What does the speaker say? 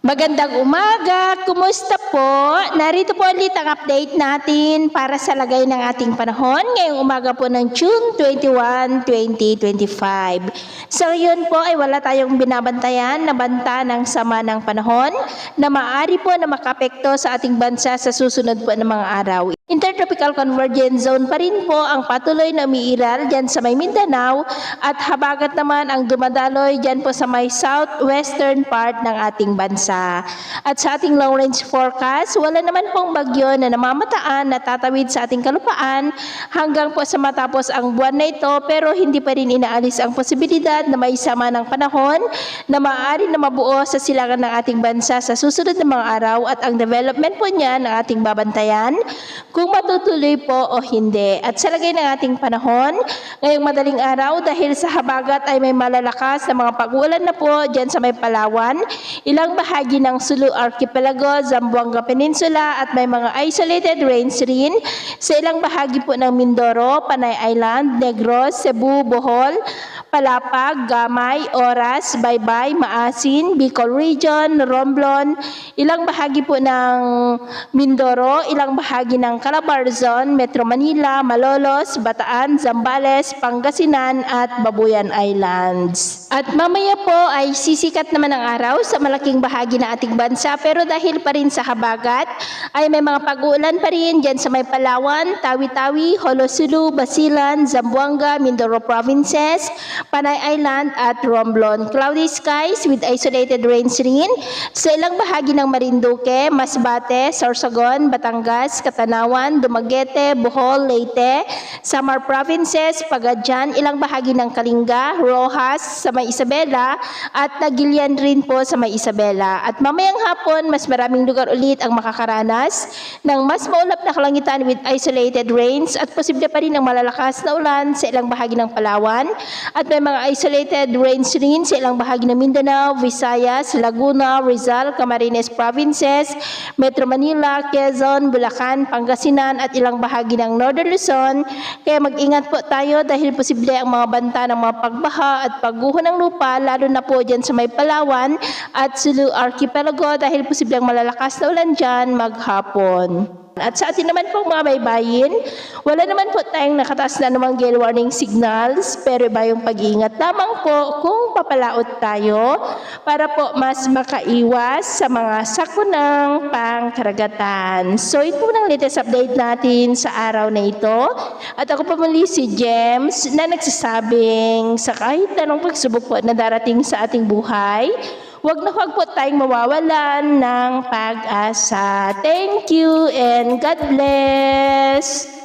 Magandang umaga! Kumusta po? Narito po ulit ang update natin para sa lagay ng ating panahon ngayong umaga po ng June 21, 2025. So yun po ay wala tayong binabantayan na banta ng sama ng panahon na maaari po na makapekto sa ating bansa sa susunod po ng mga araw. Intertropical Convergence Zone pa rin po ang patuloy na umiiral dyan sa may Mindanao at habagat naman ang dumadaloy dyan po sa may southwestern part ng ating bansa. At sa ating long range forecast, wala naman pong bagyo na namamataan na tatawid sa ating kalupaan hanggang po sa matapos ang buwan na ito, pero hindi pa rin inaalis ang posibilidad na may sama ng panahon na maaari na mabuo sa silangan ng ating bansa sa susunod na mga araw at ang development po niya ng ating babantayan kung matutuloy po o hindi. At sa lagay ng ating panahon, ngayong madaling araw dahil sa habagat ay may malalakas na mga pag-uulan na po dyan sa may Palawan, ilang bahagi ng Sulu Archipelago, Zamboanga Peninsula at may mga isolated rains rin sa ilang bahagi po ng Mindoro, Panay Island, Negros, Cebu, Bohol, Palapag, Gamay, Oras, Baybay, Maasin, Bicol Region, Romblon, ilang bahagi po ng Mindoro, ilang bahagi ng Calabarzon, Metro Manila, Malolos, Bataan, Zambales, Pangasinan at Babuyan Islands. At mamaya po ay sisikat naman ang araw sa malaking bahagi ng ating bansa, pero dahil pa rin sa habagat ay may mga pag-uulan pa rin dyan sa may Palawan, Tawi-Tawi, Holosulu, Basilan, Zamboanga, Mindoro Provinces, Panay Island at Romblon. Cloudy skies with isolated rains rin sa ilang bahagi ng Marinduque, Masbate, Sorsogon, Batangas, Katanawan, Dumaguete, Bohol, Leyte, Samar Provinces, Pagadian, ilang bahagi ng Kalinga, Rojas, sa may Isabela at Nagilian rin po sa may Isabela. At mamayang hapon, mas maraming lugar ulit ang makakaranas ng mas maulap na kalangitan with isolated rains at posible pa rin ang malalakas na ulan sa ilang bahagi ng Palawan at may mga isolated rains rin sa ilang bahagi ng Mindanao, Visayas, Laguna, Rizal, Camarines Provinces, Metro Manila, Quezon, Bulacan, Pangasinan at ilang bahagi ng Northern Luzon. Kaya mag-ingat po tayo dahil posible ang mga banta ng mga pagbaha at pagguho ng lupa lalo na po dyan sa may Palawan at Sulu Archipelago dahil posible ang malalakas na ulan dyan maghapon. At sa atin naman po mga baybayin, wala naman po tayong nakataas na namang gale warning signals, pero iba yung pag-iingat lamang po kung papalaot tayo para po mas makaiwas sa mga sakunang pangkaragatan. So ito po ng latest update natin sa araw na ito. At ako po muli si James na nagsasabing sa kahit anong pagsubok po na darating sa ating buhay, huwag na huwag po tayong mawawalan ng pag-asa. Thank you and God bless!